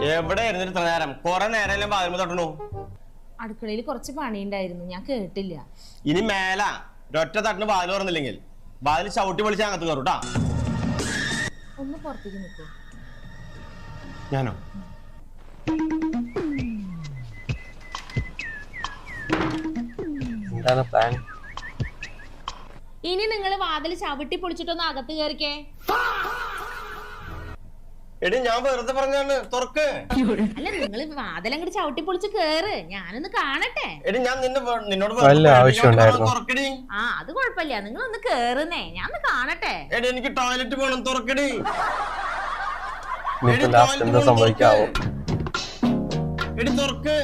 എവിടെ ആയിരുന്നു ഇത്ര നേരം? കൊറേ നേരം വാതിൽ തൊട്ടണു. അടുക്കളയിൽ കുറച്ച് പണിയുണ്ടായിരുന്നു, ഞാൻ കേട്ടില്ല. ഇനി മേല ഒറ്റ തട്ടിന് വാതിൽ തുറന്നില്ലെങ്കിൽ വാതിൽ ചവിട്ടി പൊളിച്ച് അകത്ത് കയറൂട്ടാ. ഒന്ന് പുറത്തേക്ക് നിൽക്കൂ. ഞാനോ? എന്താണ് പ്ലാൻ? ഇനി നിങ്ങൾ വാതിൽ ചവിട്ടി പൊളിച്ചിട്ടൊന്ന് അകത്ത് കയറിക്കേ. എടി ഞാൻ വെറുതെ പറഞ്ഞാണ്, തുറക്ക്. അല്ല, നിങ്ങൾ വാതിലങ്ങോട്ട് ചവിട്ടി പൊളിച്ച് കേറ്, ഞാനൊന്ന് കാണട്ടെ. എടി ഞാൻ നിന്നോട് തുറക്കടി. ആ, അത് കുഴപ്പമില്ല, നിങ്ങൾ ഒന്ന് കേറുന്നേ, ഞാൻ ഒന്ന് കാണട്ടെ. എടി എനിക്ക് ടോയ്ലറ്റ് പോണം, തുറക്കടി. എന്താ സംഭവിക്കാവോ? എടി തുറക്ക്.